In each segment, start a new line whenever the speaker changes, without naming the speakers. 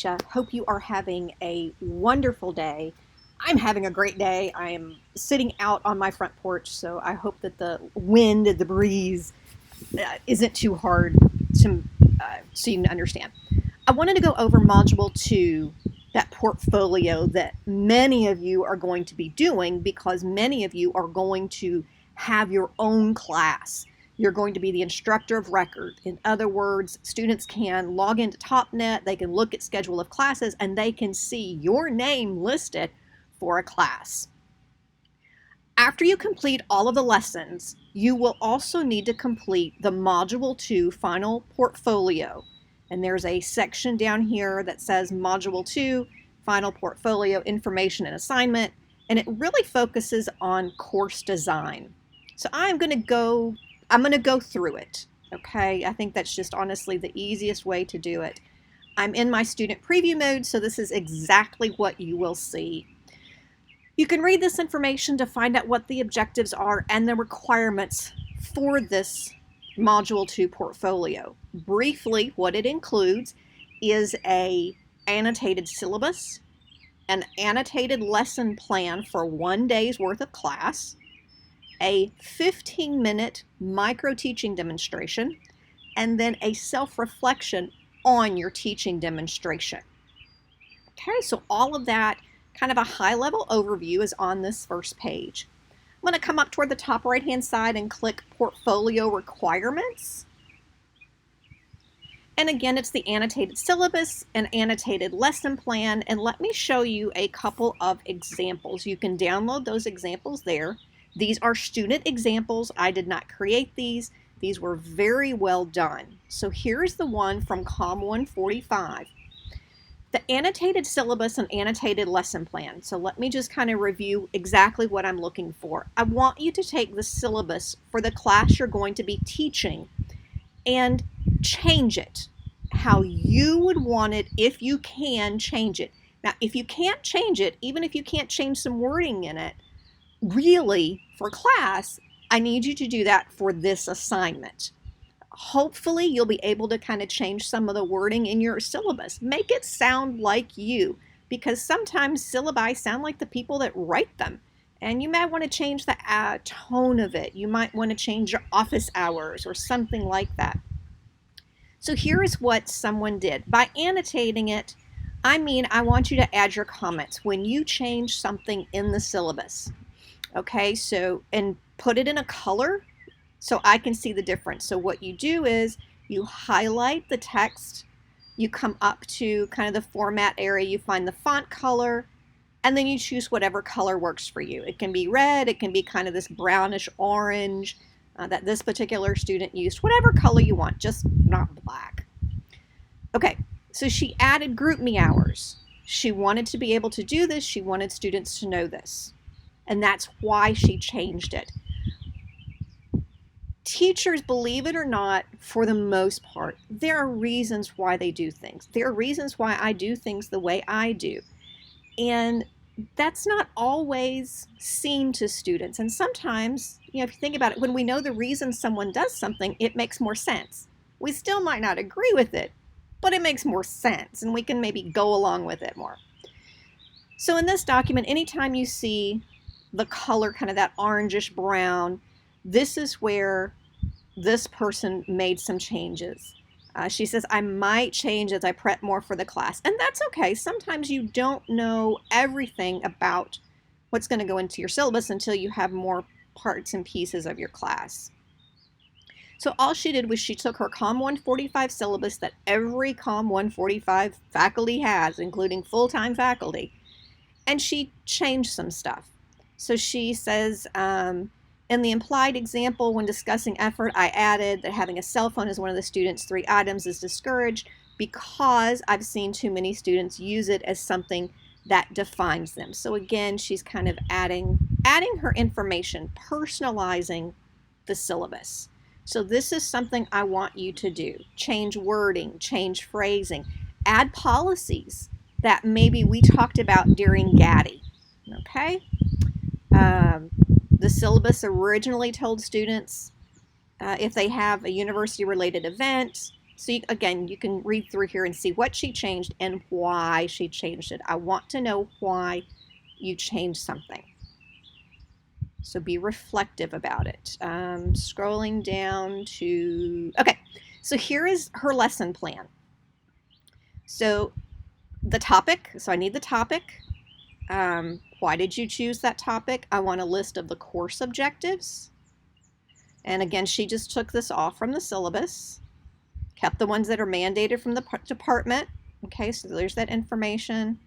Hope you are having a wonderful day. I'm having a great day. I am sitting out on my front porch, so I hope that the wind and the breeze isn't too hard to so you can understand. I wanted to go over Module 2, that portfolio that many of you are going to be doing because many of you are going to have your own class. You're going to be the instructor of record. In other words, students can log into TopNet, they can look at schedule of classes, and they can see your name listed for a class. After you complete all of the lessons, you will also need to complete the Module 2 final portfolio. And there's a section down here that says Module 2 Final Portfolio Information and Assignment, and it really focuses on course design. So I'm going to go through it, okay? I think that's just honestly the easiest way to do it. I'm in my student preview mode, so this is exactly what you will see. You can read this information to find out what the objectives are and the requirements for this Module 2 portfolio. Briefly, what it includes is an annotated syllabus, an annotated lesson plan for 1 day's worth of class, a 15-minute micro-teaching demonstration, and then a self-reflection on your teaching demonstration. Okay, so all of that, kind of a high-level overview, is on this first page. I'm going to come up toward the top right-hand side and click Portfolio Requirements. And again, it's the annotated syllabus, an annotated lesson plan, and let me show you a couple of examples. You can download those examples there. These are student examples. I did not create these. These were very well done. So here's the one from COM 145. The annotated syllabus and annotated lesson plan. So let me just kind of review exactly what I'm looking for. I want you to take the syllabus for the class you're going to be teaching and change it how you would want it if you can change it. Now, if you can't change it, even if you can't change some wording in it, really, for class, I need you to do that for this assignment. Hopefully, you'll be able to kind of change some of the wording in your syllabus. Make it sound like you, because sometimes syllabi sound like the people that write them. And you might want to change the tone of it. You might want to change your office hours or something like that. So here's what someone did. By annotating it, I mean I want you to add your comments when you change something in the syllabus. Okay, so, and put it in a color so I can see the difference. So what you do is you highlight the text, you come up to kind of the format area, you find the font color, and then you choose whatever color works for you. It can be red, it can be kind of this brownish orange that this particular student used, whatever color you want, just not black. Okay, so she added group me hours. She wanted to be able to do this, she wanted students to know this. And that's why she changed it. Teachers, believe it or not, for the most part, there are reasons why they do things. There are reasons why I do things the way I do. And that's not always seen to students. And sometimes, if you think about it, when we know the reason someone does something, it makes more sense. We still might not agree with it, but it makes more sense, and we can maybe go along with it more. So in this document, anytime you see the color, kind of that orangish brown, this is where this person made some changes. She says, I might change as I prep more for the class. And that's okay. Sometimes you don't know everything about what's going to go into your syllabus until you have more parts and pieces of your class. So all she did was she took her COM 145 syllabus that every COM 145 faculty has, including full-time faculty, and she changed some stuff. So she says, in the implied example, when discussing effort, I added that having a cell phone as one of the students' 3 items is discouraged because I've seen too many students use it as something that defines them. So again, she's kind of adding her information, personalizing the syllabus. So this is something I want you to do. Change wording, change phrasing, add policies that maybe we talked about during GATI. Okay? The syllabus originally told students if they have a university-related event, So again, you can read through here and see what she changed and why she changed it. I want to know why you changed something. So be reflective about it. Scrolling down to, okay, so here is her lesson plan. So the topic, so I need the topic. Why did you choose that topic? I want a list of the course objectives. And again, she just took this off from the syllabus, kept the ones that are mandated from the department. Okay, so there's that information.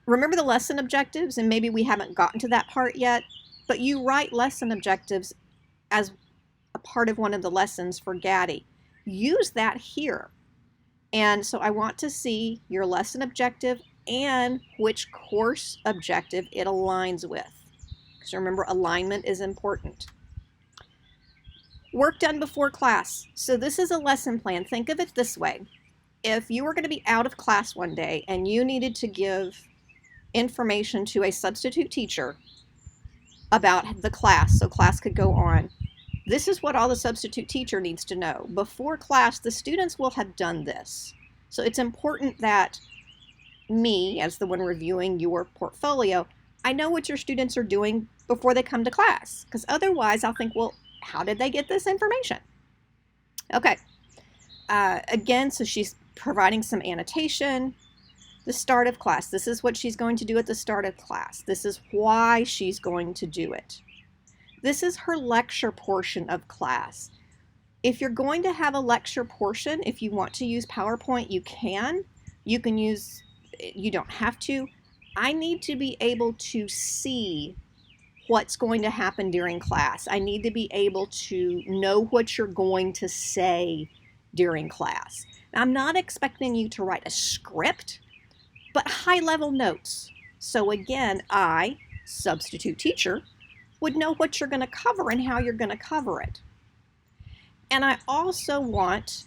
Remember the lesson objectives, and maybe we haven't gotten to that part yet, but you write lesson objectives as a part of one of the lessons for GATI. Use that here. And so I want to see your lesson objective and which course objective it aligns with. Because remember, alignment is important. Work done before class. So this is a lesson plan. Think of it this way. If you were going to be out of class one day and you needed to give information to a substitute teacher about the class so class could go on, this is what all the substitute teacher needs to know. Before class, the students will have done this. So it's important that me, as the one reviewing your portfolio, I know what your students are doing before they come to class, because otherwise I'll think, well, how did they get this information? Okay. Again, so she's providing some annotation. The start of class. This is what she's going to do at the start of class. This is why she's going to do it. This is her lecture portion of class. If you're going to have a lecture portion, if you want to use PowerPoint, you can. You can use, you don't have to. I need to be able to see what's going to happen during class. I need to be able to know what you're going to say during class. Now, I'm not expecting you to write a script, but high-level notes. So again, I, substitute teacher, would know what you're going to cover and how you're going to cover it. And I also want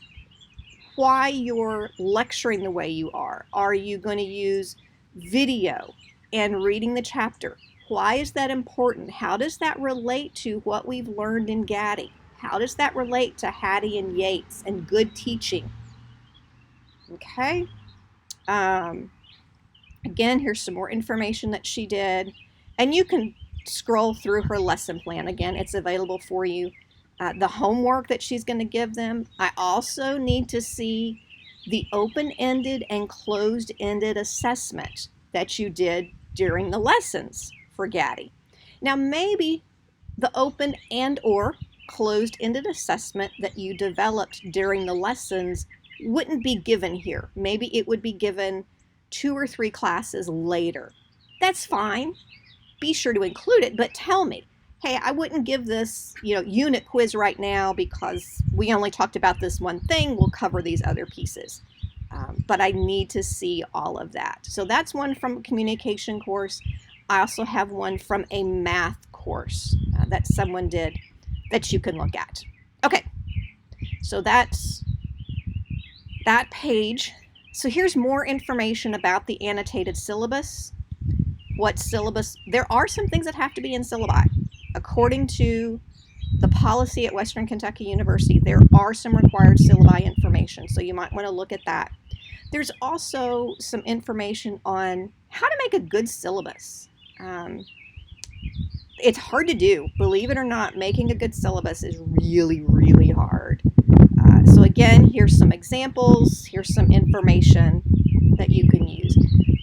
why you're lecturing the way you are. Are you going to use video and reading the chapter? Why is that important? How does that relate to what we've learned in GATI? How does that relate to Hattie and Yates and good teaching? Okay. Again, here's some more information that she did. And you can scroll through her lesson plan. Again, it's available for you. The homework that she's going to give them. I also need to see the open-ended and closed-ended assessment that you did during the lessons for GATI. Now, maybe the open and or closed-ended assessment that you developed during the lessons wouldn't be given here. Maybe it would be given 2 or 3 classes later. That's fine. Be sure to include it, but tell me, hey, I wouldn't give this, unit quiz right now because we only talked about this one thing. We'll cover these other pieces. But I need to see all of that. So that's one from a communication course. I also have one from a math course that someone did that you can look at. Okay, so that's that page. So here's more information about the annotated syllabus. What syllabus? There are some things that have to be in syllabi. According to the policy at Western Kentucky University, there are some required syllabi information, so you might want to look at that. There's also some information on how to make a good syllabus. It's hard to do. Believe it or not, making a good syllabus is really, really hard. So again, here's some examples. Here's some information that you can use.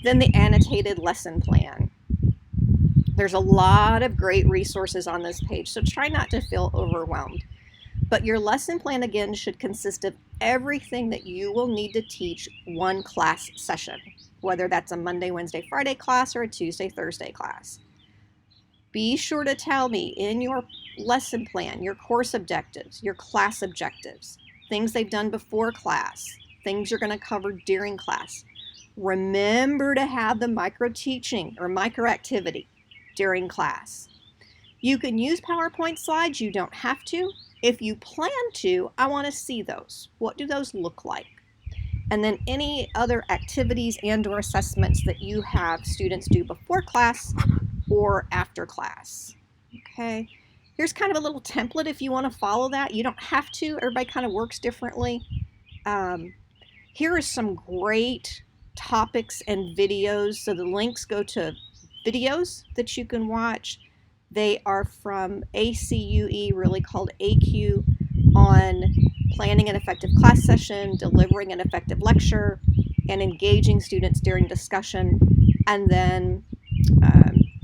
Then the annotated lesson plan. There's a lot of great resources on this page, so try not to feel overwhelmed. But your lesson plan, again, should consist of everything that you will need to teach one class session, whether that's a Monday, Wednesday, Friday class or a Tuesday, Thursday class. Be sure to tell me in your lesson plan, your course objectives, your class objectives, things they've done before class, things you're going to cover during class. Remember to have the micro teaching or micro activity during class. You can use PowerPoint slides. You don't have to. If you plan to, I want to see those. What do those look like? And then any other activities and or assessments that you have students do before class or after class. Okay. Here's kind of a little template if you want to follow that. You don't have to. Everybody kind of works differently. Here are some great topics and videos. So the links go to videos that you can watch. They are from ACUE, really called AQ, on planning an effective class session, delivering an effective lecture, and engaging students during discussion. And then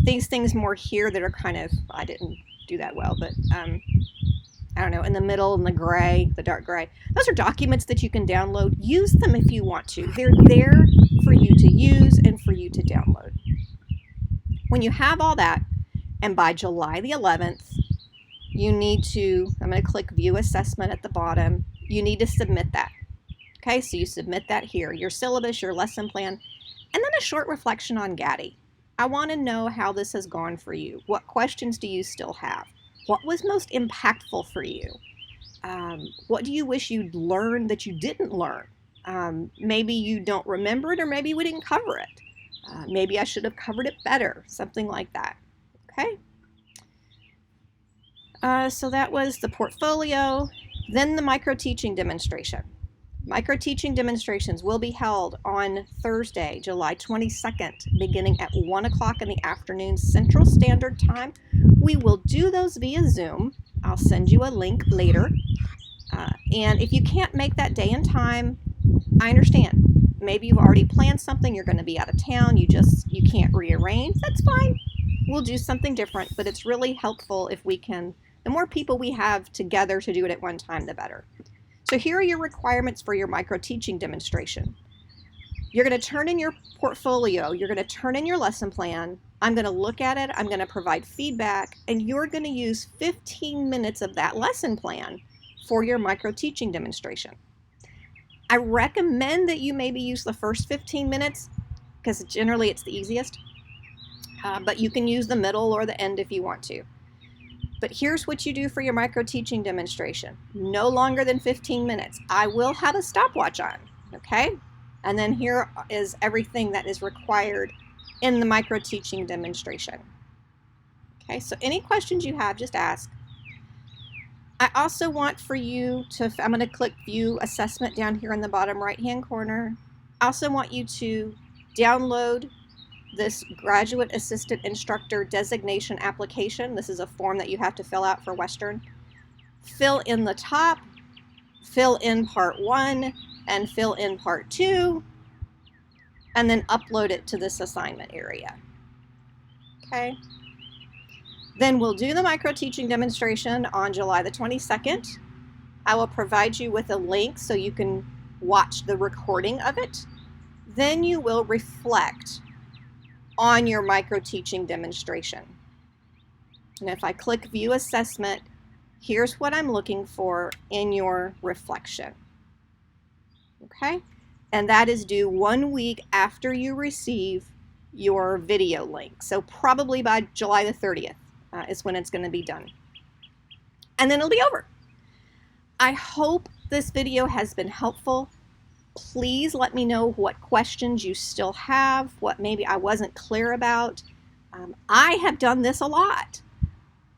these things more here that are kind of, I didn't do that well, but I don't know, in the middle, in the gray, the dark gray. Those are documents that you can download. Use them if you want to. They're there for you to use and for you to download. When you have all that, and by July the 11th, you need to, I'm going to click View Assessment at the bottom. You need to submit that. Okay, so you submit that here, your syllabus, your lesson plan, and then a short reflection on GATI. I want to know how this has gone for you. What questions do you still have? What was most impactful for you? What do you wish you'd learned that you didn't learn? Maybe you don't remember it, or maybe we didn't cover it. Maybe I should have covered it better, something like that. Okay. So that was the portfolio, then the micro-teaching demonstration. Micro-teaching demonstrations will be held on Thursday, July 22nd, beginning at 1 o'clock in the afternoon Central Standard Time. We will do those via Zoom. I'll send you a link later. And if you can't make that day and time, I understand. Maybe you've already planned something, you're going to be out of town, you can't rearrange. That's fine. We'll do something different, but it's really helpful if we can, the more people we have together to do it at one time, the better. So here are your requirements for your micro-teaching demonstration. You're going to turn in your portfolio, you're going to turn in your lesson plan, I'm going to look at it, I'm going to provide feedback, and you're going to use 15 minutes of that lesson plan for your micro-teaching demonstration. I recommend that you maybe use the first 15 minutes because generally it's the easiest, but you can use the middle or the end if you want to. But here's what you do for your micro-teaching demonstration. No longer than 15 minutes. I will have a stopwatch on, okay? And then here is everything that is required in the micro-teaching demonstration. Okay, so any questions you have, just ask. I also want for you to, I'm going to click View Assessment down here in the bottom right-hand corner. I also want you to download this Graduate Assistant Instructor Designation application. This is a form that you have to fill out for Western. Fill in the top, fill in part 1, and fill in part 2, and then upload it to this assignment area. Okay. Then we'll do the micro-teaching demonstration on July the 22nd. I will provide you with a link so you can watch the recording of it. Then you will reflect on your micro-teaching demonstration. And if I click View Assessment, here's what I'm looking for in your reflection. Okay? And that is due 1 week after you receive your video link. So probably by July the 30th is when it's going to be done. And then it'll be over. I hope this video has been helpful. Please let me know what questions you still have, what maybe I wasn't clear about. I have done this a lot,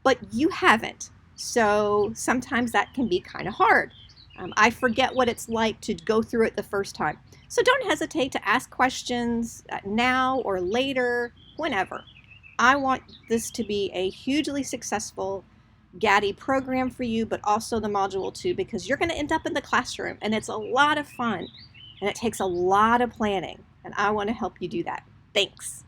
but you haven't. So sometimes that can be kind of hard. I forget what it's like to go through it the first time. So don't hesitate to ask questions now or later, whenever. I want this to be a hugely successful GATI program for you, but also the Module 2, because you're going to end up in the classroom, and it's a lot of fun, and it takes a lot of planning, and I want to help you do that. Thanks.